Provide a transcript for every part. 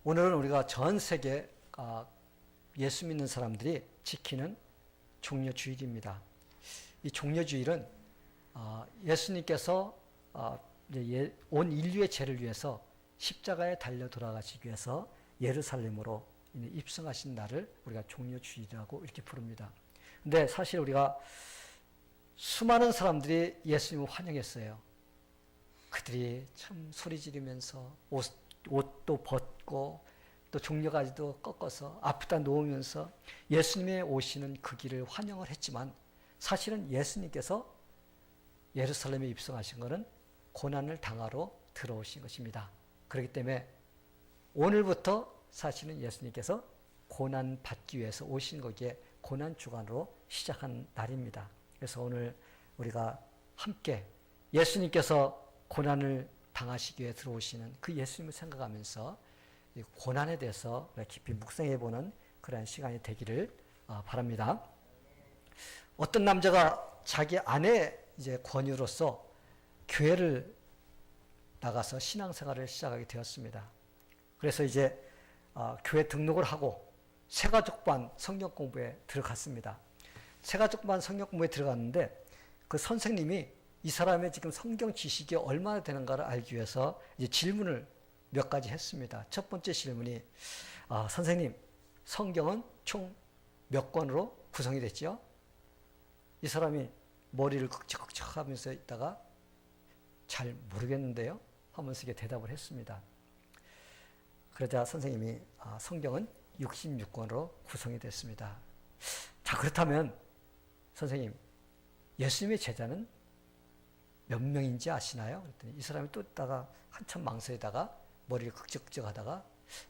오늘은 우리가 전 세계 예수 믿는 사람들이 지키는 종려주일입니다. 이 종려주일은 예수님께서 온 인류의 죄를 위해서 십자가에 달려 돌아가시기 위해서 예루살렘으로 입성하신 날을 우리가 종려주일이라고 이렇게 부릅니다. 근데 사실 우리가 수많은 사람들이 예수님을 환영했어요. 그들이 참 소리 지르면서 옷도 벗고 또 종려가지도 꺾어서 앞에다 놓으면서 예수님의 오시는 그 길을 환영을 했지만 사실은 예수님께서 예루살렘에 입성하신 것은 고난을 당하러 들어오신 것입니다. 그렇기 때문에 오늘부터 사실은 예수님께서 고난 받기 위해서 오신 거기에 고난 주간으로 시작한 날입니다. 그래서 오늘 우리가 함께 예수님께서 고난을 당하시기 위해 들어오시는 그 예수님을 생각하면서 고난에 대해서 깊이 묵상해보는 그런 시간이 되기를 바랍니다. 어떤 남자가 자기 아내 권유로서 교회를 나가서 신앙생활을 시작하게 되었습니다. 그래서 교회 등록을 하고 새가족반 성경 공부에 들어갔습니다. 새가족반 성경 공부에 들어갔는데 그 선생님이 이 사람의 지금 성경 지식이 얼마나 되는가를 알기 위해서 질문을 몇 가지 했습니다. 첫 번째 질문이 선생님, 성경은 총 몇 권으로 구성이 됐죠? 이 사람이 머리를 극적극적 하면서 있다가 잘 모르겠는데요? 하면서 대답을 했습니다. 그러자 선생님이 성경은 66권으로 구성이 됐습니다. 자, 그렇다면 선생님, 예수님의 제자는 몇 명인지 아시나요? 그랬더니 이 사람이 또 있다가 한참 망설이다가 머리를 극적극적 하다가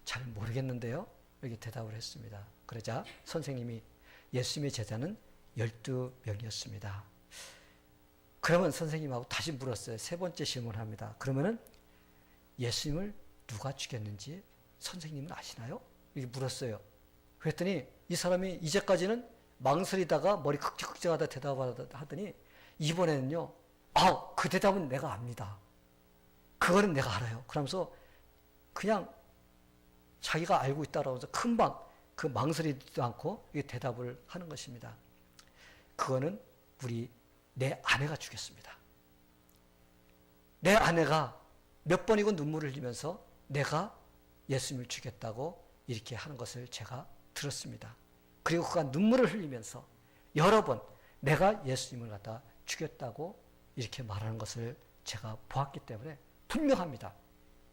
잘 모르겠는데요? 이렇게 대답을 했습니다. 그러자 선생님이 예수님의 제자는 12명이었습니다. 그러면 선생님하고 다시 물었어요. 세 번째 질문을 합니다. 그러면은 예수님을 누가 죽였는지 선생님은 아시나요? 이렇게 물었어요. 그랬더니 이 사람이 이제까지는 망설이다가 머리 극적극적 하다 대답하더니 이번에는요, 그 대답은 내가 압니다. 그거는 내가 알아요. 그러면서 그냥 자기가 알고 있다라고 해서 금방 그 망설이지도 않고 대답을 하는 것입니다. 그거는 내 아내가 죽였습니다. 내 아내가 몇 번이고 눈물을 흘리면서 내가 예수님을 죽였다고 이렇게 하는 것을 제가 들었습니다. 그리고 그가 눈물을 흘리면서 여러 번 내가 예수님을 갖다 죽였다고 이렇게 말하는 것을 제가 보았기 때문에 분명합니다.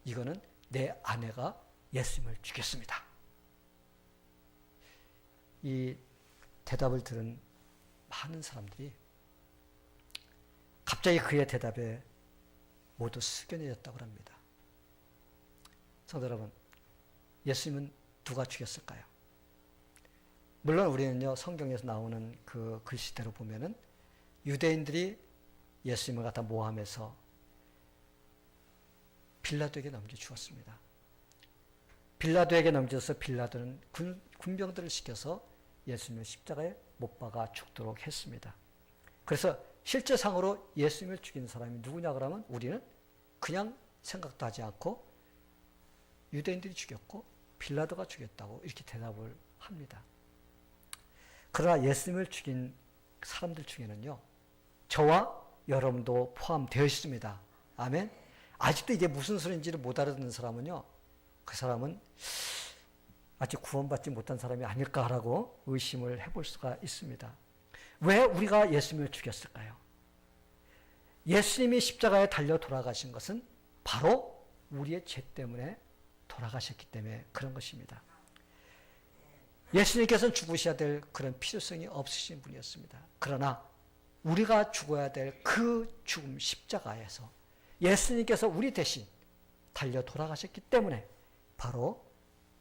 이거는 내 아내가 예수님을 죽였습니다. 이 대답을 들은 많은 사람들이 갑자기 그의 대답에 모두 숙연해졌다고 합니다. 성도 여러분, 예수님은 누가 죽였을까요? 물론 우리는요, 성경에서 나오는 그 글씨대로 보면은 유대인들이 예수님을 갖다 모함해서 빌라도에게 넘겨 주었습니다. 빌라도에게 넘겨서 빌라도는 군병들을 시켜서 예수님을 십자가에 못 박아 죽도록 했습니다. 그래서 실제상으로 예수님을 죽인 사람이 누구냐 그러면 우리는 그냥 생각도 하지 않고 유대인들이 죽였고 빌라도가 죽였다고 이렇게 대답을 합니다. 그러나 예수님을 죽인 사람들 중에는요, 저와 여러분도 포함되어 있습니다. 아멘. 아직도 이게 무슨 소리인지를 못 알아듣는 사람은요, 그 사람은 아직 구원받지 못한 사람이 아닐까라고 의심을 해볼 수가 있습니다. 왜 우리가 예수님을 죽였을까요? 예수님이 십자가에 달려 돌아가신 것은 바로 우리의 죄 때문에 돌아가셨기 때문에 그런 것입니다. 예수님께서는 죽으셔야 될 그런 필요성이 없으신 분이었습니다. 그러나 우리가 죽어야 될 그 죽음 십자가에서 예수님께서 우리 대신 달려 돌아가셨기 때문에 바로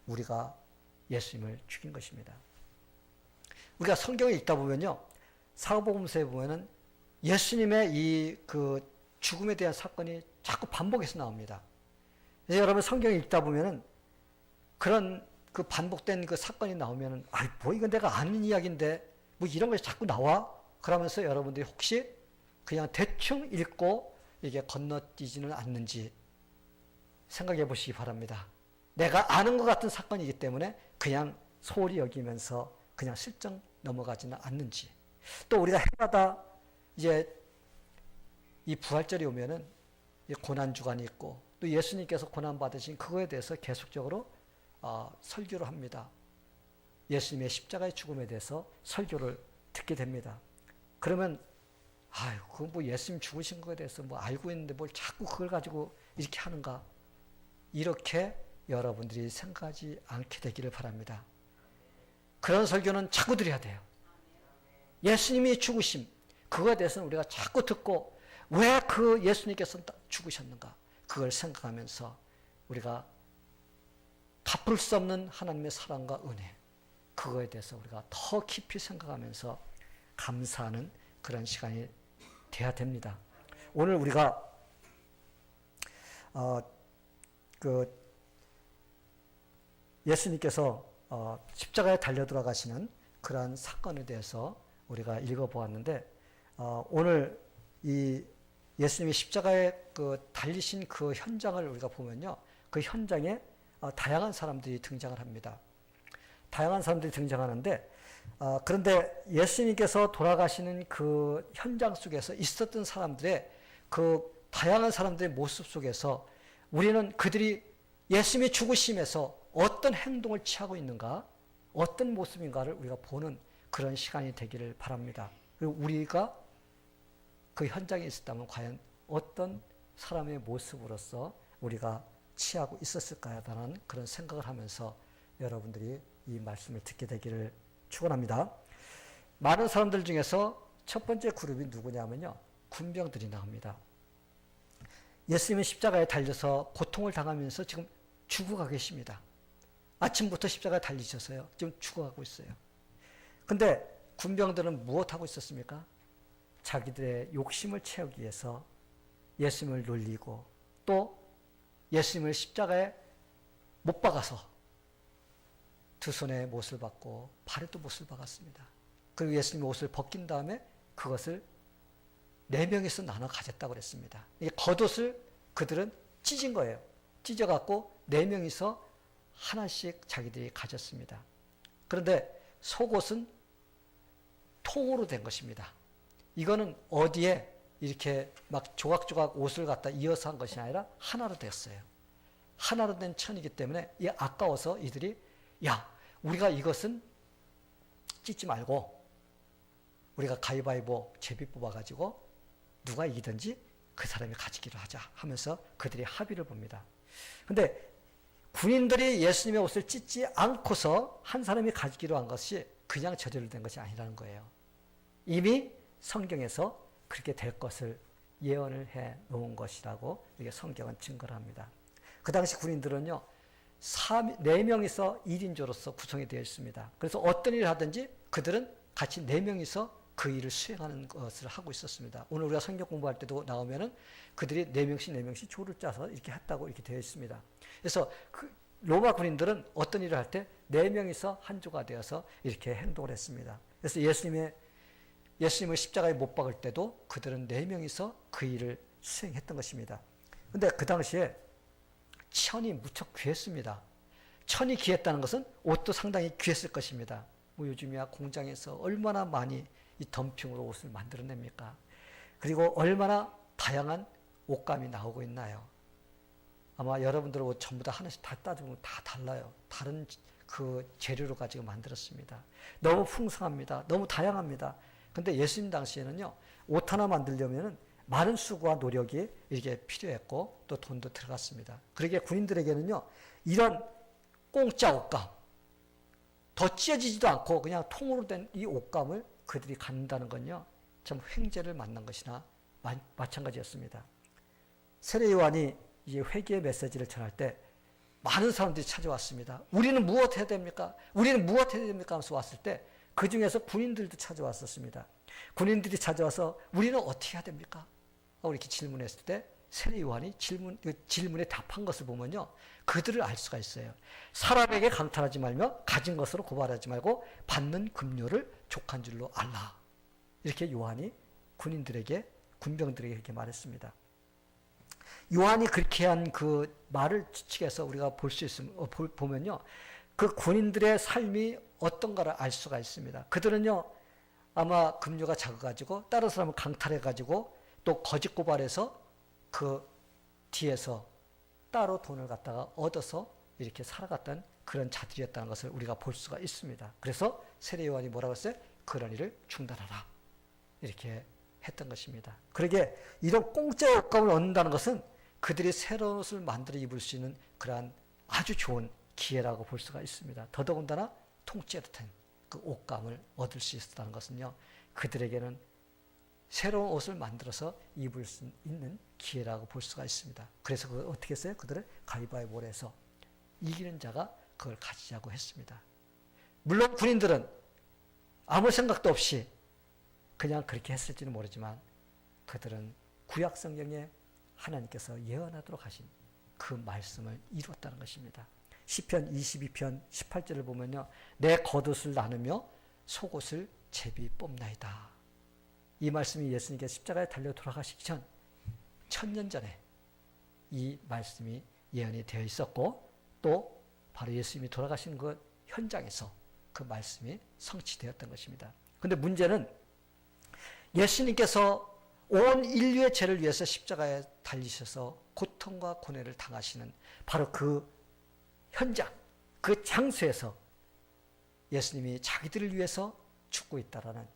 우리가 예수님을 죽인 것입니다. 우리가 성경에 읽다 보면요, 사복음서에 보면은 예수님의 이 그 죽음에 대한 사건이 자꾸 반복해서 나옵니다. 그래서 여러분 성경에 읽다 보면은 그런 그 반복된 그 사건이 나오면은 뭐 이건 내가 아는 이야기인데 뭐 이런 것이 자꾸 나와? 그러면서 여러분들이 혹시 그냥 대충 읽고 이게 건너뛰지는 않는지 생각해 보시기 바랍니다. 내가 아는 것 같은 사건이기 때문에 그냥 소홀히 여기면서 그냥 슬쩍 넘어가지는 않는지. 또 우리가 해마다 이제 이 부활절이 오면은 고난주간이 있고 또 예수님께서 고난받으신 그거에 대해서 계속적으로 설교를 합니다. 예수님의 십자가의 죽음에 대해서 설교를 듣게 됩니다. 그러면 아유, 그건 뭐 예수님 죽으신 거에 대해서 뭐 알고 있는데 뭘 자꾸 그걸 가지고 이렇게 하는가? 이렇게 여러분들이 생각하지 않게 되기를 바랍니다. 그런 설교는 자꾸 드려야 돼요. 예수님이 죽으심, 그거에 대해서는 우리가 자꾸 듣고 왜 그 예수님께서 죽으셨는가? 그걸 생각하면서 우리가 갚을 수 없는 하나님의 사랑과 은혜, 그거에 대해서 우리가 더 깊이 생각하면서 감사하는 그런 시간이 돼야 됩니다. 오늘 우리가 예수님께서 십자가에 달려 돌아가시는 그러한 사건에 대해서 우리가 읽어보았는데, 오늘 이 예수님이 십자가에 달리신 그 현장을 우리가 보면요, 그 현장에 다양한 사람들이 등장을 합니다. 다양한 사람들이 등장하는데, 그런데 예수님께서 돌아가시는 그 현장 속에서 있었던 사람들의 그 다양한 사람들의 모습 속에서 우리는 그들이 예수님의 죽으심에서 어떤 행동을 취하고 있는가, 어떤 모습인가를 우리가 보는 그런 시간이 되기를 바랍니다. 그리고 우리가 그 현장에 있었다면 과연 어떤 사람의 모습으로서 우리가 취하고 있었을까라는 그런 생각을 하면서 여러분들이 이 말씀을 듣게 되기를 축원합니다. 많은 사람들 중에서 첫 번째 그룹이 누구냐면요, 군병들이 나옵니다. 예수님은 십자가에 달려서 고통을 당하면서 지금 죽어가 계십니다. 아침부터 십자가에 달리셔서요, 지금 죽어가고 있어요. 근데 군병들은 무엇하고 있었습니까? 자기들의 욕심을 채우기 위해서 예수님을 놀리고 또 예수님을 십자가에 못 박아서 두 손에 못을 박고 발에도 못을 박았습니다. 그리고 예수님의 옷을 벗긴 다음에 그것을 네 명이서 나눠 가졌다고 그랬습니다. 이 겉옷을 그들은 찢은 거예요. 찢어갖고 네 명이서 하나씩 자기들이 가졌습니다. 그런데 속옷은 통으로 된 것입니다. 이거는 어디에 이렇게 막 조각조각 옷을 갖다 이어서 한 것이 아니라 하나로 됐어요. 하나로 된 천이기 때문에 이 아까워서 이들이 야, 우리가 이것은 찢지 말고 우리가 가위바위보 제비 뽑아가지고 누가 이기든지 그 사람이 가지기로 하자 하면서 그들이 합의를 봅니다. 근데 군인들이 예수님의 옷을 찢지 않고서 한 사람이 가지기로 한 것이 그냥 저절로 된 것이 아니라는 거예요. 이미 성경에서 그렇게 될 것을 예언을 해 놓은 것이라고 이게 성경은 증거를 합니다. 그 당시 군인들은요, 4명이서 1인조로서 구성이 되어 있습니다. 그래서 어떤 일을 하든지 그들은 같이 4명이서 그 일을 수행하는 것을 하고 있었습니다. 오늘 우리가 성경 공부할 때도 나오면은 그들이 4명씩 조를 짜서 이렇게 했다고 이렇게 되어 있습니다. 그래서 그 로마 군인들은 어떤 일을 할 때 4명이서 한 조가 되어서 이렇게 행동을 했습니다. 그래서 예수님을 십자가에 못 박을 때도 그들은 4명이서 그 일을 수행했던 것입니다. 근데 그 당시에 천이 무척 귀했습니다. 천이 귀했다는 것은 옷도 상당히 귀했을 것입니다. 뭐 요즘이야 공장에서 얼마나 많이 이 덤핑으로 옷을 만들어냅니까? 그리고 얼마나 다양한 옷감이 나오고 있나요? 아마 여러분들 옷 전부 다 하나씩 다 따지면 다 달라요. 다른 그 재료로 가지고 만들었습니다. 너무 풍성합니다. 너무 다양합니다. 근데 예수님 당시에는요, 옷 하나 만들려면은 많은 수고와 노력이 이게 필요했고 또 돈도 들어갔습니다. 그러기에 군인들에게는요, 이런 공짜 옷감, 더 찢어지지도 않고 그냥 통으로 된 이 옷감을 그들이 갖는다는 건요, 참 횡재를 만난 것이나 마찬가지였습니다. 세례 요한이 이제 회개의 메시지를 전할 때 많은 사람들이 찾아왔습니다. 우리는 무엇 해야 됩니까? 우리는 무엇 해야 됩니까? 하면서 왔을 때 그 중에서 군인들도 찾아왔었습니다. 군인들이 찾아와서 우리는 어떻게 해야 됩니까? 하고 이렇게 질문했을 때 세례 요한이 질문에 답한 것을 보면요, 그들을 알 수가 있어요. 사람에게 강탈하지 말며 가진 것으로 고발하지 말고 받는 급료를 족한 줄로 알라. 이렇게 요한이 군병들에게 이렇게 말했습니다. 요한이 그렇게 한 그 말을 추측해서 우리가 볼 수 있으면 보면요, 그 군인들의 삶이 어떤가를 알 수가 있습니다. 그들은요 아마 급료가 작아가지고 다른 사람을 강탈해가지고 또 거짓 고발해서 그 뒤에서 따로 돈을 갖다가 얻어서 이렇게 살아갔던 그런 자들이었다는 것을 우리가 볼 수가 있습니다. 그래서 세례 요한이 뭐라고 했어요? 그런 일을 중단하라, 이렇게 했던 것입니다. 그러게 이런 공짜 옷감을 얻는다는 것은 그들이 새로운 옷을 만들어 입을 수 있는 그러한 아주 좋은 기회라고 볼 수가 있습니다. 더더군다나 통째로 된 그 옷감을 얻을 수 있었다는 것은요, 그들에게는 새로운 옷을 만들어서 입을 수 있는 기회라고 볼 수가 있습니다. 그래서 그걸 어떻게 했어요? 그들을 가위바위보를 해서 이기는 자가 그걸 가지자고 했습니다. 물론 군인들은 아무 생각도 없이 그냥 그렇게 했을지는 모르지만 그들은 구약 성경에 하나님께서 예언하도록 하신 그 말씀을 이루었다는 것입니다. 시편 22편 18절을 보면요, 내 겉옷을 나누며 속옷을 제비 뽑나이다. 이 말씀이 예수님께서 십자가에 달려 돌아가시기 전 1000년 전에 이 말씀이 예언이 되어 있었고, 또 바로 예수님이 돌아가신 그 현장에서 그 말씀이 성취되었던 것입니다. 그런데 문제는 예수님께서 온 인류의 죄를 위해서 십자가에 달리셔서 고통과 고뇌를 당하시는 바로 그 현장, 그 장소에서 예수님이 자기들을 위해서 죽고 있다라는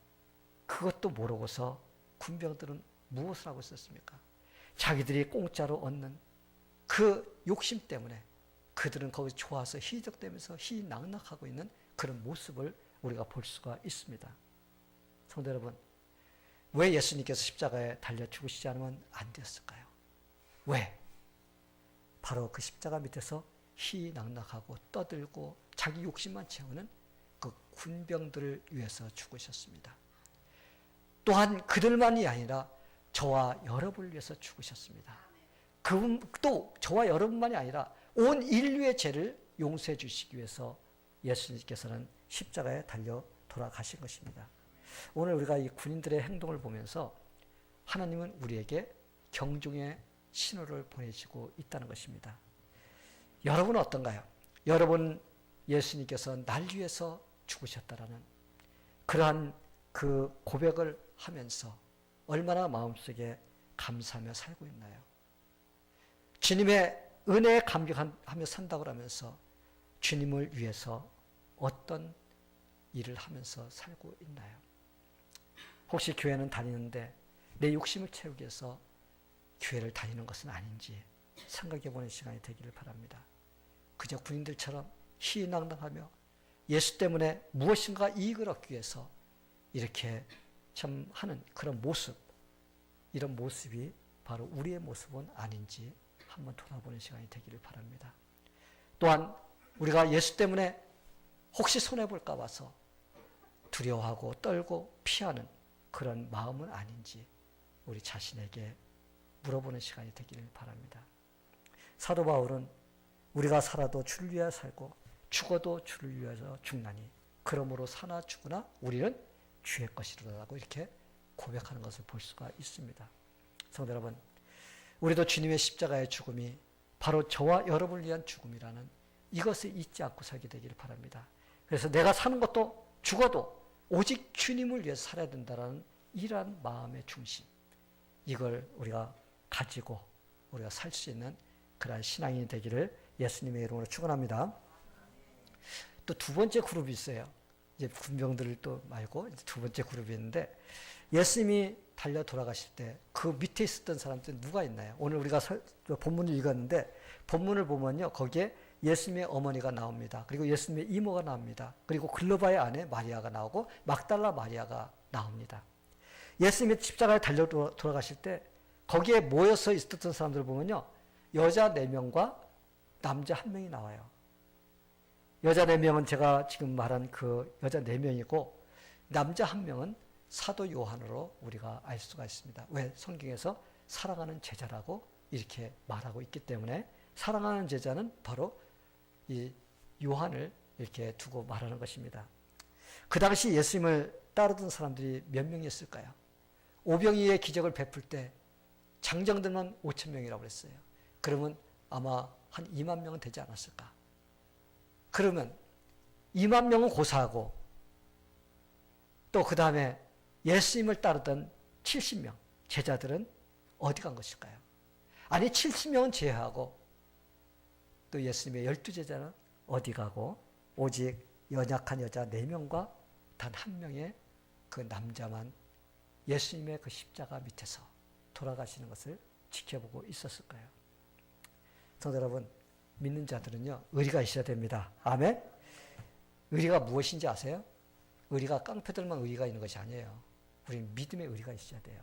그것도 모르고서 군병들은 무엇을 하고 있었습니까? 자기들이 공짜로 얻는 그 욕심 때문에 그들은 거기서 좋아서 희적되면서 희낙낙하고 있는 그런 모습을 우리가 볼 수가 있습니다. 성도 여러분, 왜 예수님께서 십자가에 달려 죽으시지 않으면 안 되었을까요? 왜? 바로 그 십자가 밑에서 희낙낙하고 떠들고 자기 욕심만 채우는 그 군병들을 위해서 죽으셨습니다. 또한 그들만이 아니라 저와 여러분을 위해서 죽으셨습니다. 또 저와 여러분만이 아니라 온 인류의 죄를 용서해 주시기 위해서 예수님께서는 십자가에 달려 돌아가신 것입니다. 오늘 우리가 이 군인들의 행동을 보면서 하나님은 우리에게 경종의 신호를 보내시고 있다는 것입니다. 여러분은 어떤가요? 여러분, 예수님께서 날 위해서 죽으셨다라는 그러한 그 고백을 하면서 얼마나 마음속에 감사하며 살고 있나요? 주님의 은혜에 감격하며 산다고 하면서 주님을 위해서 어떤 일을 하면서 살고 있나요? 혹시 교회는 다니는데 내 욕심을 채우기 위해서 교회를 다니는 것은 아닌지 생각해보는 시간이 되기를 바랍니다. 그저 군인들처럼 희낙낙하며 예수 때문에 무엇인가 이익을 얻기 위해서 이렇게 참 하는 그런 모습, 이런 모습이 바로 우리의 모습은 아닌지 한번 돌아보는 시간이 되기를 바랍니다. 또한 우리가 예수 때문에 혹시 손해볼까 봐서 두려워하고 떨고 피하는 그런 마음은 아닌지 우리 자신에게 물어보는 시간이 되기를 바랍니다. 사도 바울은 우리가 살아도 주를 위하여 살고 죽어도 주를 위하여 죽나니 그러므로 사나 죽으나 우리는 주의 것이로라고 이렇게 고백하는 것을 볼 수가 있습니다. 성도 여러분, 우리도 주님의 십자가의 죽음이 바로 저와 여러분을 위한 죽음이라는 이것을 잊지 않고 살게 되기를 바랍니다. 그래서 내가 사는 것도 죽어도 오직 주님을 위해서 살아야 된다는 이러한 마음의 중심, 이걸 우리가 가지고 우리가 살 수 있는 그러한 신앙이 되기를 예수님의 이름으로 축원합니다. 또 두 번째 그룹이 있어요. 이제 군병들을 또 말고 두 번째 그룹이 있는데, 예수님이 달려 돌아가실 때 그 밑에 있었던 사람들은 누가 있나요? 오늘 우리가 본문을 읽었는데 본문을 보면요, 거기에 예수님의 어머니가 나옵니다. 그리고 예수님의 이모가 나옵니다. 그리고 글로바의 아내 마리아가 나오고 막달라 마리아가 나옵니다. 예수님이 십자가에 달려 돌아가실 때 거기에 모여서 있었던 사람들을 보면요, 여자 4명과 남자 1명이 나와요. 여자 4명은 제가 지금 말한 그 여자 4명이고 남자 1명은 사도 요한으로 우리가 알 수가 있습니다. 왜? 성경에서 사랑하는 제자라고 이렇게 말하고 있기 때문에 사랑하는 제자는 바로 이 요한을 이렇게 두고 말하는 것입니다. 그 당시 예수님을 따르던 사람들이 몇 명이었을까요? 오병이의 기적을 베풀 때 장정들만 5천 명이라고 그랬어요. 그러면 아마 한 2만 명은 되지 않았을까. 그러면 2만 명은 고사하고 또 그 다음에 예수님을 따르던 70명 제자들은 어디 간 것일까요? 아니 70명은 제외하고 또 예수님의 12제자는 어디 가고 오직 연약한 여자 4명과 단 1명의 그 남자만 예수님의 그 십자가 밑에서 돌아가시는 것을 지켜보고 있었을까요? 성도 여러분, 믿는 자들은요, 의리가 있어야 됩니다. 아멘? 의리가 무엇인지 아세요? 의리가 깡패들만 의리가 있는 것이 아니에요. 우리는 믿음의 의리가 있어야 돼요.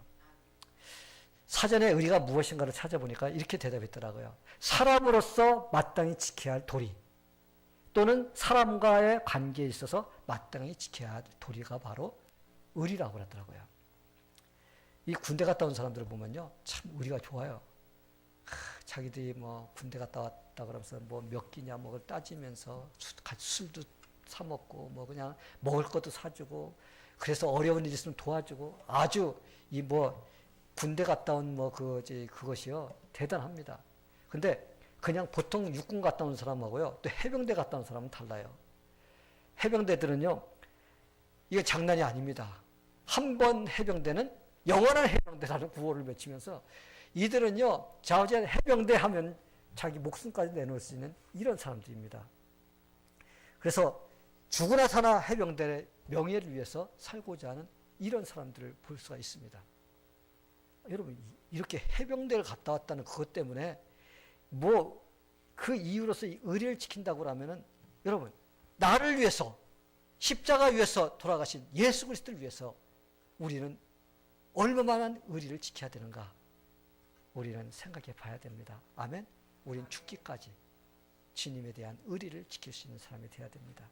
사전에 의리가 무엇인가를 찾아보니까 이렇게 대답했더라고요. 사람으로서 마땅히 지켜야 할 도리 또는 사람과의 관계에 있어서 마땅히 지켜야 할 도리가 바로 의리라고 그러더라고요. 이 군대 갔다 온 사람들을 보면요, 참 의리가 좋아요. 자기들이 뭐 군대 갔다 왔다 그러면서 뭐 몇 끼냐 뭐 그걸 따지면서 같이 술도 사 먹고 뭐 그냥 먹을 것도 사주고 그래서 어려운 일 있으면 도와주고 아주 이 뭐 군대 갔다 온 뭐 그것이요 대단합니다. 근데 그냥 보통 육군 갔다 온 사람하고요 또 해병대 갔다 온 사람은 달라요. 해병대들은요 이게 장난이 아닙니다. 한 번 해병대는 영원한 해병대라는 구호를 외치면서 이들은요 자우지간 해병대 하면 자기 목숨까지 내놓을 수 있는 이런 사람들입니다. 그래서 죽으나 사나 해병대의 명예를 위해서 살고자 하는 이런 사람들을 볼 수가 있습니다. 여러분 이렇게 해병대를 갔다 왔다는 그것 때문에 뭐 그 이유로서 이 의리를 지킨다고 하면은 여러분 나를 위해서 십자가 위에서 돌아가신 예수 그리스도를 위해서 우리는 얼마만한 의리를 지켜야 되는가 우리는 생각해 봐야 됩니다. 아멘. 우리는 죽기까지 주님에 대한 의리를 지킬 수 있는 사람이 되어야 됩니다.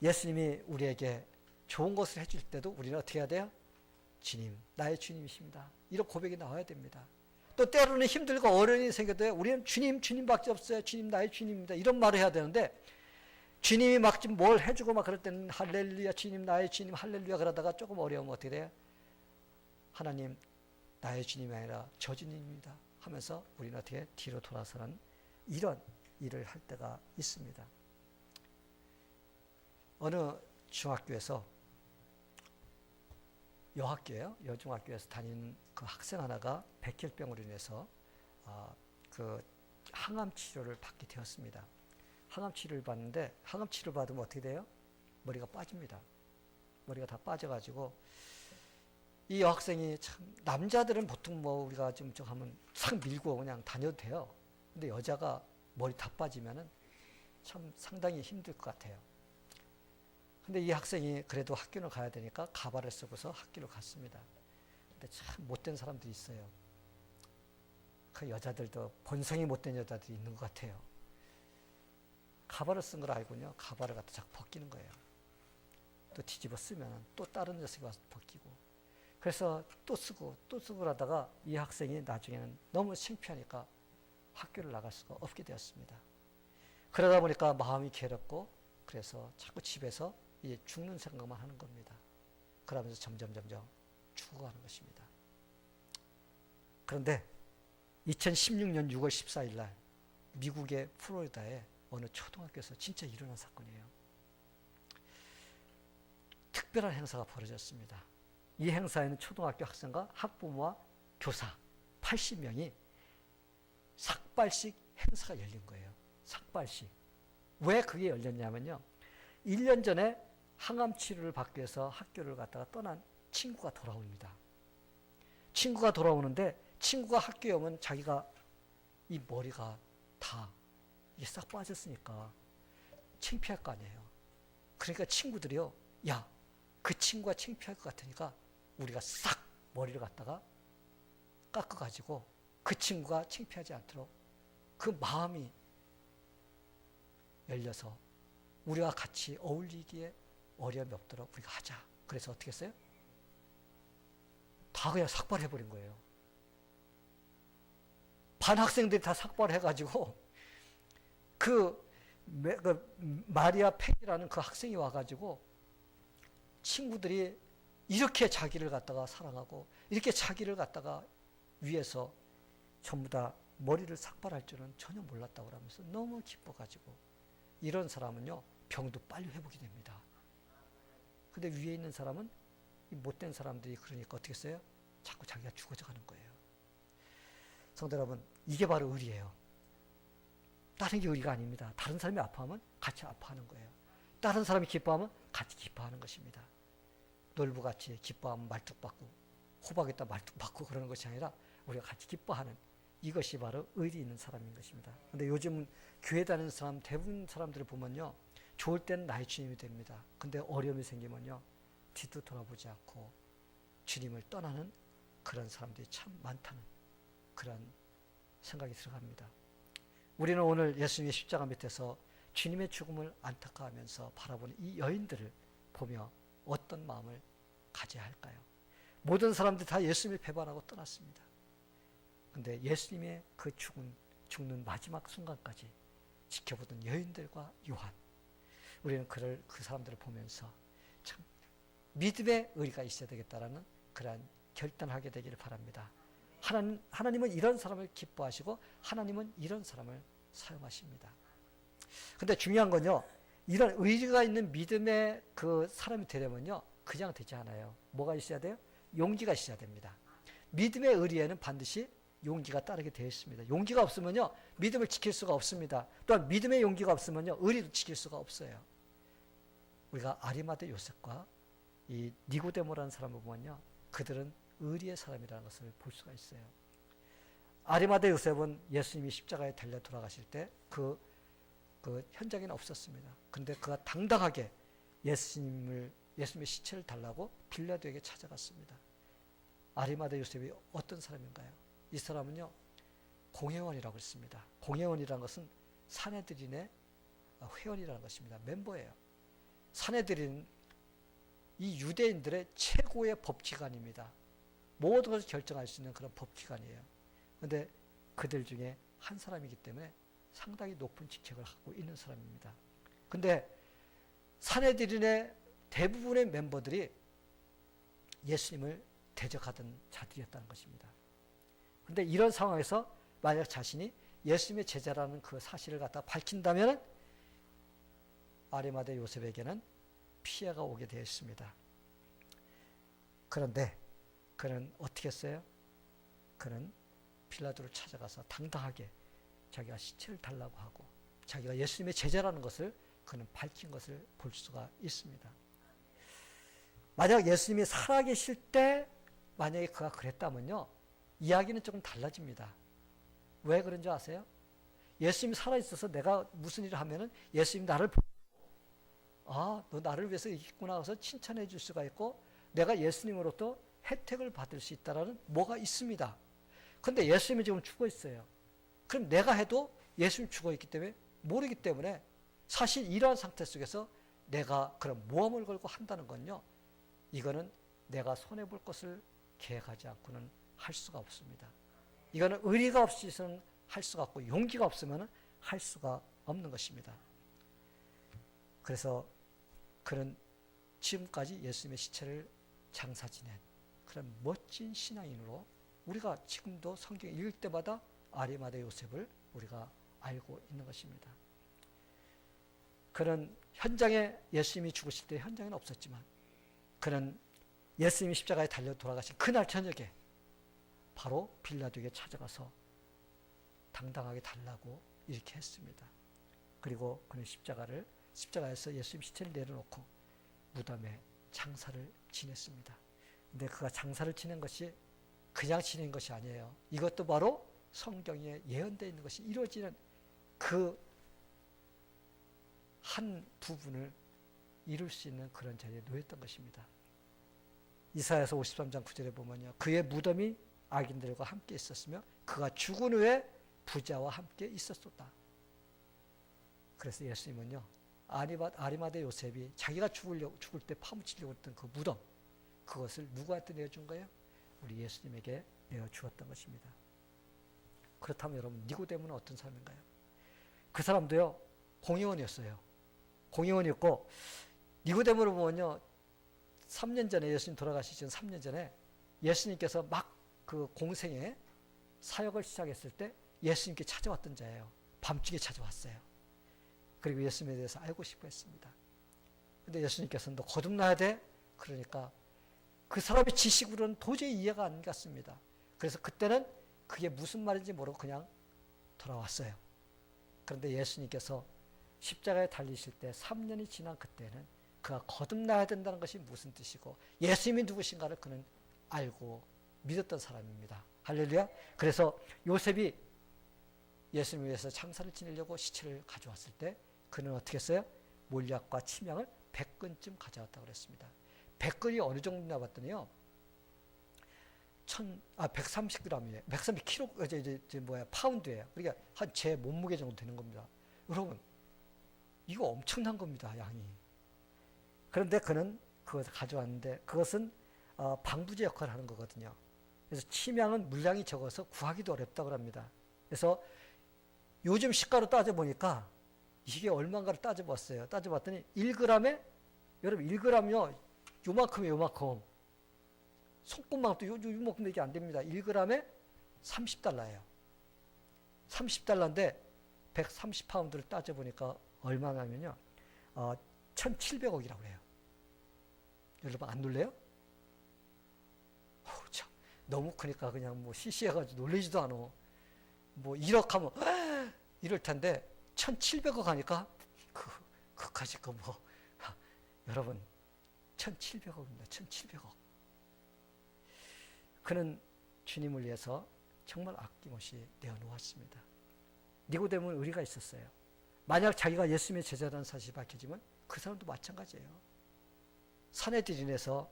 예수님이 우리에게 좋은 것을 해줄 때도 우리는 어떻게 해야 돼요? 주님, 나의 주님이십니다. 이런 고백이 나와야 됩니다. 또 때로는 힘들고 어려운 일이 생겨도 우리는 주님, 주님밖에 없어요. 주님, 나의 주님입니다. 이런 말을 해야 되는데 주님이 막 지금 뭘 해주고 막 그럴 때는 할렐루야, 주님, 나의 주님, 할렐루야 그러다가 조금 어려우면 어떻게 돼요? 하나님, 나의 주님이 아니라 저 주님입니다. 하면서 우리는 어떻게 뒤로 돌아서는 이런 일을 할 때가 있습니다. 어느 중학교에서 여학교예요. 여중학교에서 다니는 그 학생 하나가 백혈병으로 인해서 그 항암 치료를 받게 되었습니다. 항암 치료를 받는데 항암 치료를 받으면 어떻게 돼요? 머리가 빠집니다. 머리가 다 빠져가지고 이 여학생이 참 남자들은 보통 뭐 우리가 좀 하면 싹 밀고 그냥 다녀도 돼요. 근데 여자가 머리 다 빠지면은 참 상당히 힘들 것 같아요. 근데 이 학생이 그래도 학교를 가야 되니까 가발을 쓰고서 학교를 갔습니다. 근데 참 못된 사람들이 있어요. 그 여자들도 본성이 못된 여자들이 있는 것 같아요. 가발을 쓴 걸 알고요. 가발을 갖다 자꾸 벗기는 거예요. 또 뒤집어 쓰면 또 다른 녀석이 와서 벗기고. 그래서 또 쓰고 하다가 이 학생이 나중에는 너무 창피하니까 학교를 나갈 수가 없게 되었습니다. 그러다 보니까 마음이 괴롭고 그래서 자꾸 집에서 이제 죽는 생각만 하는 겁니다. 그러면서 점점 죽어가는 것입니다. 그런데 2016년 6월 14일 날 미국의 플로리다에 어느 초등학교에서 진짜 일어난 사건이에요. 특별한 행사가 벌어졌습니다. 이 행사에는 초등학교 학생과 학부모와 교사 80명이 삭발식 행사가 열린 거예요. 삭발식. 왜 그게 열렸냐면요. 1년 전에 항암 치료를 받기 위해서 학교를 갔다가 떠난 친구가 돌아옵니다. 친구가 돌아오는데 친구가 학교에 오면 자기가 이 머리가 다 이게 싹 빠졌으니까 창피할 거 아니에요. 그러니까 친구들이요. 야, 그 친구가 창피할 것 같으니까 우리가 싹 머리를 갖다가 깎아가지고 그 친구가 창피하지 않도록 그 마음이 열려서 우리가 같이 어울리기에 어려움이 없도록 우리가 하자. 그래서 어떻게 했어요? 다 그냥 삭발해버린 거예요. 반 학생들이 다 삭발해가지고 그 마리아 팩이라는 그 학생이 와가지고 친구들이 이렇게 자기를 갖다가 사랑하고 이렇게 자기를 갖다가 위에서 전부 다 머리를 삭발할 줄은 전혀 몰랐다고 하면서 너무 기뻐가지고 이런 사람은요 병도 빨리 회복이 됩니다. 근데 위에 있는 사람은 이 못된 사람들이 그러니까 어떻게 했어요? 자꾸 자기가 죽어져 가는 거예요. 성도 여러분, 이게 바로 의리예요. 다른 게 의리가 아닙니다. 다른 사람이 아파하면 같이 아파하는 거예요. 다른 사람이 기뻐하면 같이 기뻐하는 것입니다. 놀부같이 기뻐하면 말뚝박고 호박에다 말뚝박고 그러는 것이 아니라 우리가 같이 기뻐하는 이것이 바로 의리 있는 사람인 것입니다. 근데 요즘 교회 다니는 사람 대부분 사람들을 보면요 좋을 때는 나의 주님이 됩니다. 근데 어려움이 생기면요 뒤도 돌아보지 않고 주님을 떠나는 그런 사람들이 참 많다는 그런 생각이 들어갑니다. 우리는 오늘 예수님의 십자가 밑에서 주님의 죽음을 안타까워하면서 바라보는 이 여인들을 보며 어떤 마음을 가져야 할까요? 모든 사람들이 다 예수님을 배반하고 떠났습니다. 그런데 예수님의 그 죽는 마지막 순간까지 지켜보던 여인들과 요한, 우리는 그 사람들을 보면서 참 믿음의 의리가 있어야 되겠다라는 그러한 결단하게 되기를 바랍니다. 하나님은 이런 사람을 기뻐하시고 하나님은 이런 사람을 사용하십니다. 근데 중요한 건요, 이런 의리가 있는 믿음의 그 사람이 되려면요, 그냥 되지 않아요. 뭐가 있어야 돼요? 용기가 있어야 됩니다. 믿음의 의리에는 반드시 용기가 따르게 되어 있습니다. 용기가 없으면요, 믿음을 지킬 수가 없습니다. 또한 믿음의 용기가 없으면요, 의리도 지킬 수가 없어요. 우리가 아리마대 요셉과 이 니고데모라는 사람을 보면요, 그들은 의리의 사람이라는 것을 볼 수가 있어요. 아리마대 요셉은 예수님이 십자가에 달려 돌아가실 때 그 현장에는 없었습니다. 근데 그가 당당하게 예수님의 시체를 달라고 빌라도에게 찾아갔습니다. 아리마대 요셉이 어떤 사람인가요? 이 사람은요, 공회원이라고 했습니다. 공회원이라는 것은 사내들인의 회원이라는 것입니다. 멤버예요. 사내들인 이 유대인들의 최고의 법기관입니다. 모든 것을 결정할 수 있는 그런 법기관이에요. 그런데 그들 중에 한 사람이기 때문에 상당히 높은 직책을 갖고 있는 사람입니다. 그런데 사내들인의 대부분의 멤버들이 예수님을 대적하던 자들이었다는 것입니다. 그런데 이런 상황에서 만약 자신이 예수님의 제자라는 그 사실을 갖다 밝힌다면 아리마대 요셉에게는 피해가 오게 되어 있습니다. 그런데 그는 어떻게 했어요? 그는 빌라도를 찾아가서 당당하게 자기가 시체를 달라고 하고 자기가 예수님의 제자라는 것을 그는 밝힌 것을 볼 수가 있습니다. 만약 예수님이 살아계실 때 만약에 그가 그랬다면요, 이야기는 조금 달라집니다. 왜 그런지 아세요? 예수님이 살아있어서 내가 무슨 일을 하면은 예수님이 나를 보고 너 나를 위해서 있구나 해서 칭찬해 줄 수가 있고 내가 예수님으로부터 혜택을 받을 수 있다라는 뭐가 있습니다. 그런데 예수님이 지금 죽어 있어요. 그럼 내가 해도 예수님이 죽어 있기 때문에 모르기 때문에 사실 이러한 상태 속에서 내가 그런 모험을 걸고 한다는 건요, 이거는 내가 손해볼 것을 계획하지 않고는 할 수가 없습니다. 이거는 의리가 없이서는 할 수가 없고 용기가 없으면 할 수가 없는 것입니다. 그래서 그는 지금까지 예수님의 시체를 장사 지낸 그런 멋진 신앙인으로 우리가 지금도 성경 읽을 때마다 아리마대 요셉을 우리가 알고 있는 것입니다. 그는 현장에 예수님이 죽으실 때 현장에는 없었지만 그는 예수님이 십자가에 달려 돌아가신 그날 저녁에 바로 빌라도에게 찾아가서 당당하게 달라고 이렇게 했습니다. 그리고 그는 십자가에서 예수님 시체를 내려놓고 무덤에 장사를 지냈습니다. 근데 그가 장사를 지낸 것이 그냥 지낸 것이 아니에요. 이것도 바로 성경에 예언되어 있는 것이 이루어지는 그 한 부분을 이룰 수 있는 그런 자리에 놓였던 것입니다. 이사야서 53장 9절에 보면요, 그의 무덤이 악인들과 함께 있었으며 그가 죽은 후에 부자와 함께 있었었다. 그래서 예수님은요, 아리마대 요셉이 자기가 죽을 때 파묻히려고 했던 그 무덤, 그것을 누구한테 내어준 거예요? 우리 예수님에게 내어주었던 것입니다. 그렇다면 여러분, 니고데모는 어떤 사람인가요? 그 사람도요, 공회원이었어요. 공회원이었고, 니고데모를 보면요, 3년 전에 예수님 돌아가시기 전 3년 전에 예수님께서 막 그 공생에 사역을 시작했을 때 예수님께 찾아왔던 자예요. 밤중에 찾아왔어요. 그리고 예수님에 대해서 알고 싶어 했습니다. 근데 예수님께서는 너 거듭나야 돼? 그러니까 그 사람의 지식으로는 도저히 이해가 안 갔습니다. 그래서 그때는 그게 무슨 말인지 모르고 그냥 돌아왔어요. 그런데 예수님께서 십자가에 달리실 때 3년이 지난 그때는 그가 거듭나야 된다는 것이 무슨 뜻이고 예수님이 누구신가를 그는 알고 믿었던 사람입니다. 할렐루야. 그래서 요셉이 예수님을 위해서 장사를 지내려고 시체를 가져왔을 때 그는 어떻게 했어요? 몰약과 침향을 100근쯤 가져왔다고 그랬습니다. 100근이 어느 정도냐 봤더니요. 130g이에요. 130kg, 파운드예요. 그러니까 한 제 몸무게 정도 되는 겁니다. 여러분, 이거 엄청난 겁니다, 양이. 그런데 그는 그것을 가져왔는데 그것은 방부제 역할을 하는 거거든요. 그래서 침향은 물량이 적어서 구하기도 어렵다고 합니다. 그래서 요즘 시가로 따져보니까 이게 얼마인가를 따져봤어요. 따져봤더니 1g에, 여러분 1g이요. 요만큼이에요, 요만큼. 손끝만큼도 요만큼도 이게 안 됩니다. 1g에 30달러예요. 30달러인데 130파운드를 따져보니까 얼마냐면요. 1700억이라고 해요. 여러분 안 놀래요? 참, 너무 크니까 그냥 뭐 시시해가지고 놀리지도 않아. 뭐 1억 하면 이럴 텐데 1700억 하니까 그까짓 거 뭐 여러분 1700억입니다. 1700억. 그는 주님을 위해서 정말 아낌없이 내어놓았습니다. 니고데모는 의리가 있었어요. 만약 자기가 예수님의 제자라는 사실이 밝혀지면 그 사람도 마찬가지예요. 산헤드린에서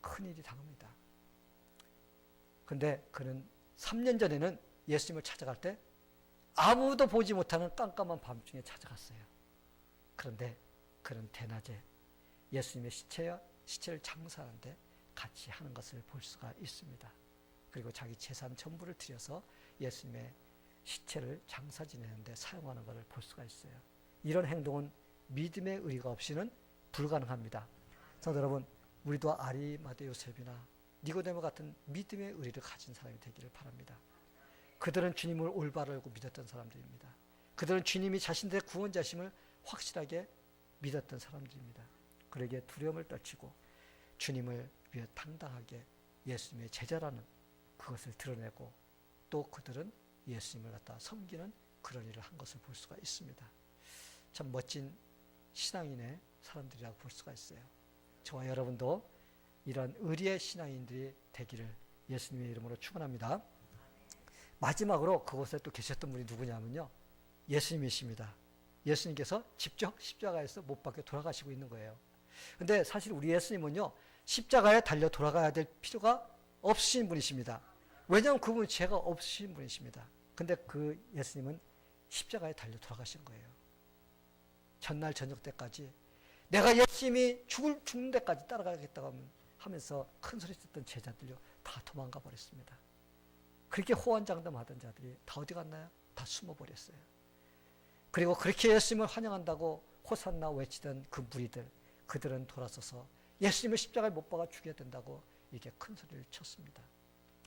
큰일이 당합니다. 근데 그는 3년 전에는 예수님을 찾아갈 때 아무도 보지 못하는 깜깜한 밤중에 찾아갔어요. 그런데 그는 대낮에 예수님의 시체를 장사하는데 같이 하는 것을 볼 수가 있습니다. 그리고 자기 재산 전부를 들여서 예수님의 시체를 장사 지내는데 사용하는 것을 볼 수가 있어요. 이런 행동은 믿음의 의리가 없이는 불가능합니다. 성도 여러분, 우리도 아리마대 요셉이나 니고데모 같은 믿음의 의리를 가진 사람이 되기를 바랍니다. 그들은 주님을 올바로 알고 믿었던 사람들입니다. 그들은 주님이 자신들의 구원자심을 확실하게 믿었던 사람들입니다. 그러기에 두려움을 떨치고 주님을 위해 당당하게 예수님의 제자라는 그것을 드러내고 또 그들은 예수님을 갖다 섬기는 그런 일을 한 것을 볼 수가 있습니다. 참 멋진 신앙인의 사람들이라고 볼 수가 있어요. 저와 여러분도 이런 의리의 신앙인들이 되기를 예수님의 이름으로 축원합니다. 마지막으로 그곳에 또 계셨던 분이 누구냐면요. 예수님이십니다. 예수님께서 직접 십자가에서 못 박혀 돌아가시고 있는 거예요. 근데 사실 우리 예수님은요. 십자가에 달려 돌아가야 될 필요가 없으신 분이십니다. 왜냐하면 그분은 죄가 없으신 분이십니다. 근데 그 예수님은 십자가에 달려 돌아가신 거예요. 전날 저녁 때까지 내가 열심히 죽는 데까지 따라가겠다고 하면서 큰 소리 듣던 제자들요 다 도망가 버렸습니다. 그렇게 호언장담하던 자들이 다 어디 갔나요? 다 숨어버렸어요. 그리고 그렇게 예수님을 환영한다고 호산나 외치던 그 무리들, 그들은 돌아서서 예수님을 십자가에 못 박아 죽여야 된다고 이렇게 큰 소리를 쳤습니다.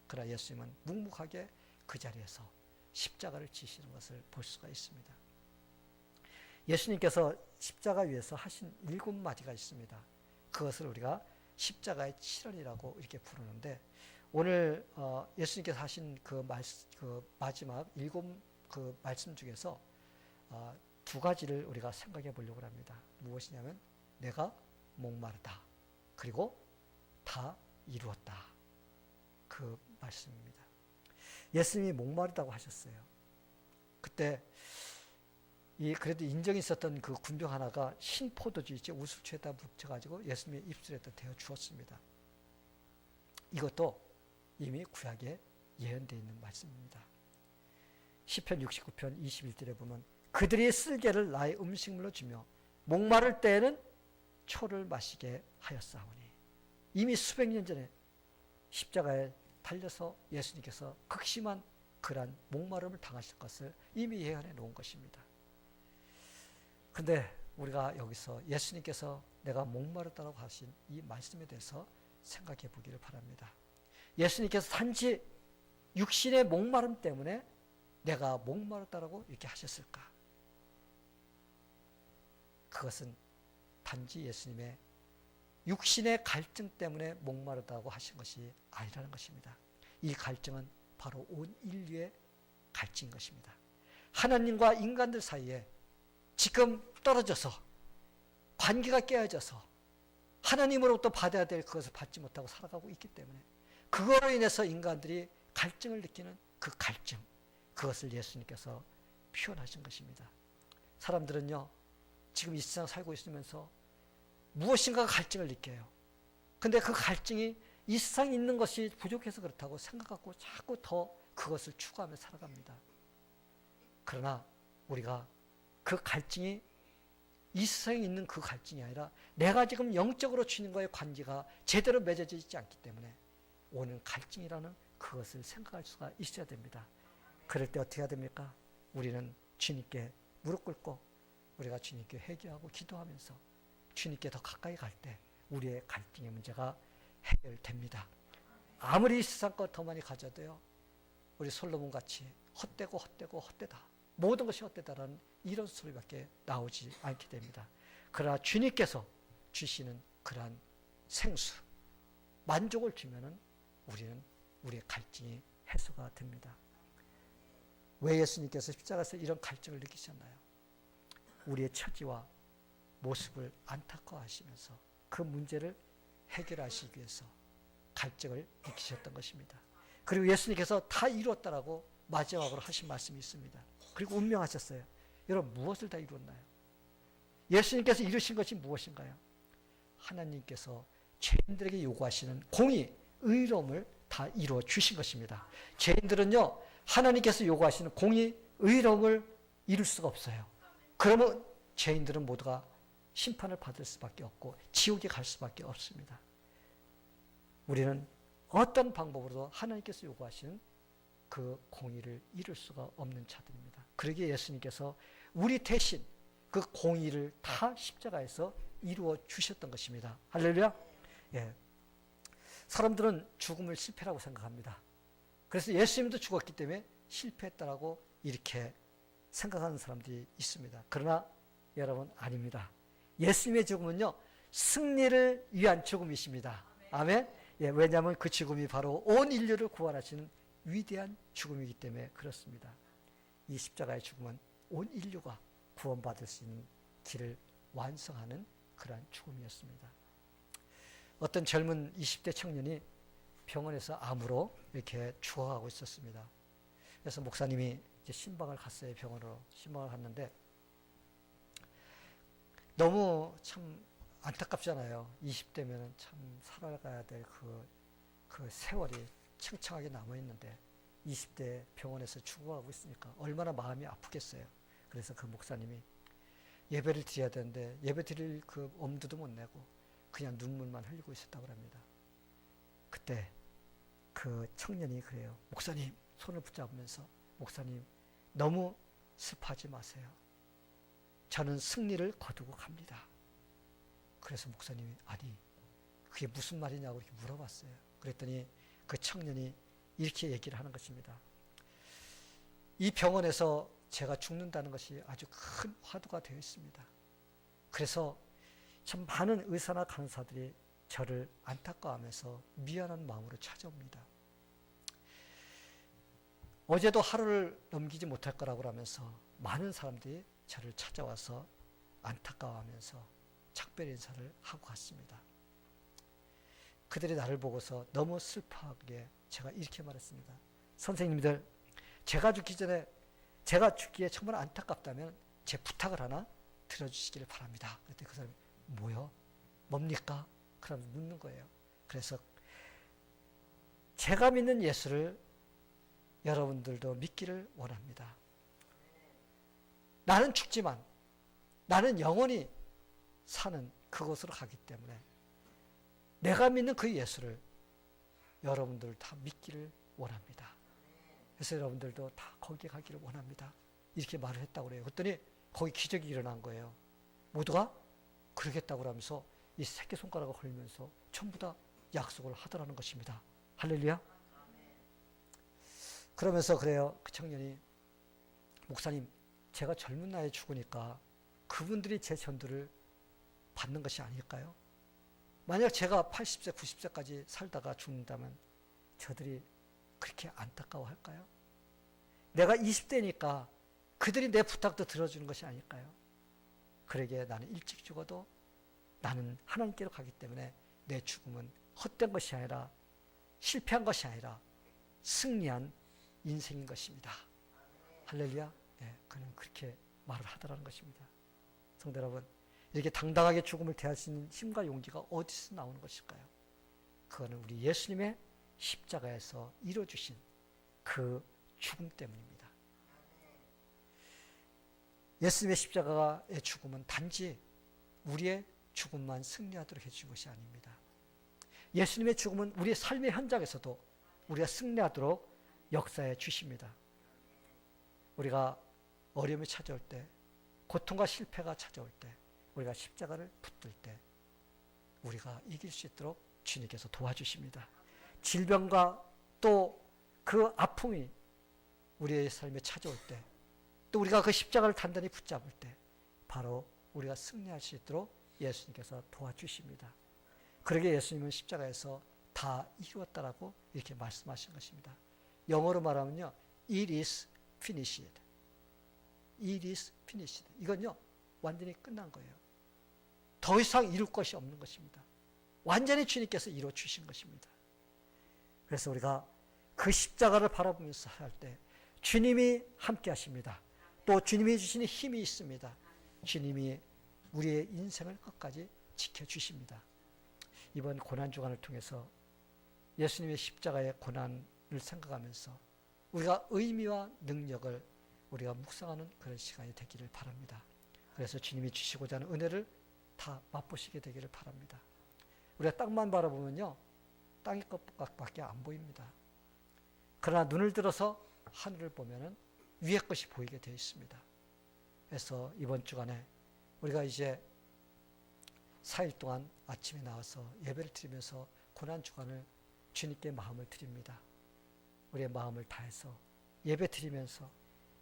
그러나 예수님은 묵묵하게 그 자리에서 십자가를 지시는 것을 볼 수가 있습니다. 예수님께서 십자가 위에서 하신 7마디가 있습니다. 그것을 우리가 십자가의 칠언이라고 이렇게 부르는데 오늘 예수님께서 하신 그 마지막 7 그 말씀 중에서 2가지를 우리가 생각해 보려고 합니다. 무엇이냐면 내가 목마르다. 그리고 다 이루었다. 그 말씀입니다. 예수님이 목마르다고 하셨어요. 그때 그래도 인정이 있었던 그 군병 하나가 흰 포도주 있죠. 우수추에다 묻혀가지고 예수님의 입술에다 대어 주었습니다. 이것도 이미 구약에 예언되어 있는 말씀입니다. 시편 69편 21절에 보면 그들이 쓸개를 나의 음식물로 주며 목마를 때에는 초를 마시게 하였사오니 이미 수백 년 전에 십자가에 달려서 예수님께서 극심한 그러한 목마름을 당하실 것을 이미 예언해 놓은 것입니다. 근데 우리가 여기서 예수님께서 내가 목마르다고 하신 이 말씀에 대해서 생각해 보기를 바랍니다. 예수님께서 단지 육신의 목마름 때문에 내가 목마르다라고 이렇게 하셨을까? 그것은 단지 예수님의 육신의 갈증 때문에 목마르다고 하신 것이 아니라는 것입니다. 이 갈증은 바로 온 인류의 갈증인 것입니다. 하나님과 인간들 사이에 지금 떨어져서 관계가 깨어져서 하나님으로부터 받아야 될 그것을 받지 못하고 살아가고 있기 때문에 그거로 인해서 인간들이 갈증을 느끼는 그 갈증, 그것을 예수님께서 표현하신 것입니다. 사람들은요, 지금 이 세상 살고 있으면서 무엇인가 갈증을 느껴요. 근데 그 갈증이 이 세상에 있는 것이 부족해서 그렇다고 생각하고 자꾸 더 그것을 추구하며 살아갑니다. 그러나 우리가 그 갈증이 이 세상에 있는 그 갈증이 아니라 내가 지금 영적으로 주님과의 관계가 제대로 맺어져 있지 않기 때문에 오는 갈증이라는 그것을 생각할 수가 있어야 됩니다. 그럴 때 어떻게 해야 됩니까? 우리는 주님께 무릎 꿇고 우리가 주님께 회개하고 기도하면서 주님께 더 가까이 갈 때 우리의 갈증의 문제가 해결됩니다. 아무리 이 세상 것 더 많이 가져도요, 우리 솔로몬 같이 헛되고 헛되고 헛되다, 모든 것이 헛되다라는 이런 소리밖에 나오지 않게 됩니다. 그러나 주님께서 주시는 그러한 생수, 만족을 주면은 우리는 우리의 갈증이 해소가 됩니다. 왜 예수님께서 십자가에서 이런 갈증을 느끼셨나요? 우리의 처지와 모습을 안타까워하시면서 그 문제를 해결하시기 위해서 갈증을 느끼셨던 것입니다. 그리고 예수님께서 다 이루었다라고 마지막으로 하신 말씀이 있습니다. 그리고 운명하셨어요. 여러분, 무엇을 다 이루었나요? 예수님께서 이루신 것이 무엇인가요? 하나님께서 죄인들에게 요구하시는 공의, 의로움을 다 이루어 주신 것입니다. 죄인들은요, 하나님께서 요구하시는 공의, 의로움을 이룰 수가 없어요. 그러면 죄인들은 모두가 심판을 받을 수밖에 없고 지옥에 갈 수밖에 없습니다. 우리는 어떤 방법으로도 하나님께서 요구하시는 그 공의를 이룰 수가 없는 자들입니다. 그러기에 예수님께서 우리 대신 그 공의를 다 십자가에서 이루어 주셨던 것입니다. 할렐루야. 예. 사람들은 죽음을 실패라고 생각합니다. 그래서 예수님도 죽었기 때문에 실패했다라고 이렇게 생각하는 사람들이 있습니다. 그러나 여러분, 아닙니다. 예수님의 죽음은요, 승리를 위한 죽음이십니다. 아멘. 예, 왜냐하면 그 죽음이 바로 온 인류를 구원하시는 위대한 죽음이기 때문에 그렇습니다. 이 십자가의 죽음은 온 인류가 구원받을 수 있는 길을 완성하는 그러한 죽음이었습니다. 어떤 젊은 20대 청년이 병원에서 암으로 이렇게 죽어가고 있었습니다. 그래서 목사님이 이제 신방을 갔어요. 병원으로 신방을 갔는데 너무 참 안타깝잖아요. 20대면은 참 살아가야 될 그 세월이 창창하게 남아있는데 20대 병원에서 죽어가고 있으니까 얼마나 마음이 아프겠어요. 그래서 그 목사님이 예배를 드려야 되는데 예배 드릴 그 엄두도 못 내고 그냥 눈물만 흘리고 있었다고 합니다. 그때 그 청년이 그래요. 목사님, 손을 붙잡으면서 목사님, 너무 슬퍼하지 마세요. 저는 승리를 거두고 갑니다. 그래서 목사님이 아니, 그게 무슨 말이냐고 이렇게 물어봤어요. 그랬더니 그 청년이 이렇게 얘기를 하는 것입니다. 이 병원에서 제가 죽는다는 것이 아주 큰 화두가 되어 있습니다. 그래서 참 많은 의사나 간호사들이 저를 안타까워하면서 미안한 마음으로 찾아옵니다. 어제도 하루를 넘기지 못할 거라고 하면서 많은 사람들이 저를 찾아와서 안타까워하면서 작별 인사를 하고 갔습니다. 그들이 나를 보고서 너무 슬퍼하게 제가 이렇게 말했습니다. 선생님들, 제가 죽기 전에, 제가 죽기에 정말 안타깝다면 제 부탁을 하나 들어주시기를 바랍니다. 그랬더니 그 사람이 뭐요? 뭡니까? 그러면서 묻는 거예요. 그래서 제가 믿는 예수를 여러분들도 믿기를 원합니다. 나는 죽지만 나는 영원히 사는 그곳으로 가기 때문에 내가 믿는 그 예수를 여러분들 다 믿기를 원합니다. 그래서 여러분들도 다 거기에 가기를 원합니다. 이렇게 말을 했다고 그래요. 그랬더니 거기 기적이 일어난 거예요. 모두가 그러겠다고 하면서 이 새끼손가락을 걸면서 전부 다 약속을 하더라는 것입니다. 할렐루야. 그러면서 그래요. 그 청년이, 목사님, 제가 젊은 나이에 죽으니까 그분들이 제 전도를 받는 것이 아닐까요? 만약 제가 80세, 90세까지 살다가 죽는다면 저들이 그렇게 안타까워할까요? 내가 20대니까 그들이 내 부탁도 들어주는 것이 아닐까요? 그러기에 나는 일찍 죽어도 나는 하나님께로 가기 때문에 내 죽음은 헛된 것이 아니라, 실패한 것이 아니라 승리한 인생인 것입니다. 할렐루야. 예, 그는 그렇게 말을 하더라는 것입니다. 성도 여러분, 이렇게 당당하게 죽음을 대할 수 있는 힘과 용기가 어디서 나오는 것일까요? 그거는 우리 예수님의 십자가에서 이루어주신 그 죽음 때문입니다. 예수님의 십자가의 죽음은 단지 우리의 죽음만 승리하도록 해주신 것이 아닙니다. 예수님의 죽음은 우리의 삶의 현장에서도 우리가 승리하도록 역사해 주십니다. 우리가 어려움이 찾아올 때, 고통과 실패가 찾아올 때, 우리가 십자가를 붙들 때 우리가 이길 수 있도록 주님께서 도와주십니다. 질병과 또 그 아픔이 우리의 삶에 찾아올 때, 또 우리가 그 십자가를 단단히 붙잡을 때 바로 우리가 승리할 수 있도록 예수님께서 도와주십니다. 그러게 예수님은 십자가에서 다 이루었다라고 이렇게 말씀하신 것입니다. 영어로 말하면요, It is finished. It is finished. 이건요, 완전히 끝난 거예요. 더 이상 이룰 것이 없는 것입니다. 완전히 주님께서 이루어 주신 것입니다. 그래서 우리가 그 십자가를 바라보면서 할 때 주님이 함께 하십니다. 또 주님이 주시는 힘이 있습니다. 주님이 우리의 인생을 끝까지 지켜주십니다. 이번 고난주간을 통해서 예수님의 십자가의 고난을 생각하면서 우리가 의미와 능력을 우리가 묵상하는 그런 시간이 되기를 바랍니다. 그래서 주님이 주시고자 하는 은혜를 다 맛보시게 되기를 바랍니다. 우리가 땅만 바라보면요, 땅의 것밖에 안 보입니다. 그러나 눈을 들어서 하늘을 보면은 위의 것이 보이게 되어 있습니다. 그래서 이번 주간에 우리가 이제 4일 동안 아침에 나와서 예배를 드리면서 고난주간을 주님께 마음을 드립니다. 우리의 마음을 다해서 예배 드리면서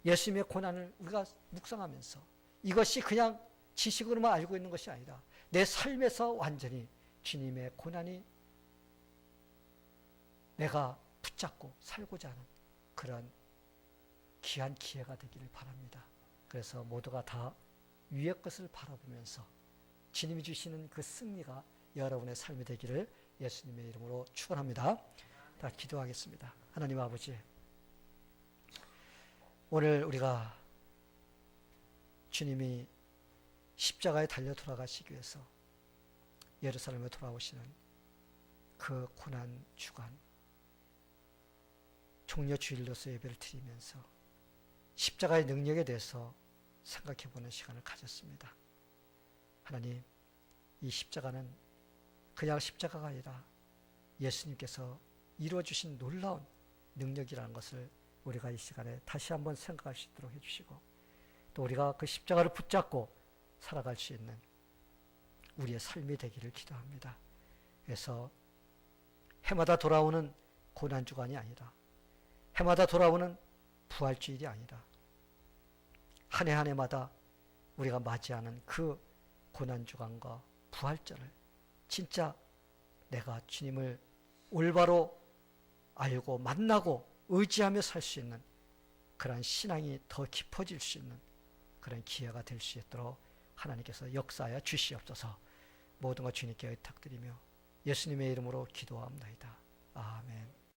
예수님의 고난을 우리가 묵상하면서 이것이 그냥 지식으로만 알고 있는 것이 아니라 내 삶에서 완전히 주님의 고난이 내가 붙잡고 살고자 하는 그런 귀한 기회가 되기를 바랍니다. 그래서 모두가 다 위의 것을 바라보면서 주님이 주시는 그 승리가 여러분의 삶이 되기를 예수님의 이름으로 축원합니다. 다 기도하겠습니다. 하나님 아버지, 오늘 우리가 주님이 십자가에 달려 돌아가시기 위해서 예루살렘에 돌아오시는 그 고난 주간 종려 주일로서 예배를 드리면서 십자가의 능력에 대해서 생각해보는 시간을 가졌습니다. 하나님, 이 십자가는 그냥 십자가가 아니라 예수님께서 이루어주신 놀라운 능력이라는 것을 우리가 이 시간에 다시 한번 생각할 수 있도록 해주시고, 또 우리가 그 십자가를 붙잡고 살아갈 수 있는 우리의 삶이 되기를 기도합니다. 그래서 해마다 돌아오는 고난주간이 아니라, 해마다 돌아오는 부활주일이 아니라, 한 해 한 해마다 우리가 맞이하는 그 고난주간과 부활절을 진짜 내가 주님을 올바로 알고 만나고 의지하며 살 수 있는 그런 신앙이 더 깊어질 수 있는 그런 기회가 될 수 있도록 하나님께서 역사하여 주시옵소서. 모든 것 주님께 의탁드리며 예수님의 이름으로 기도합니다. 아멘.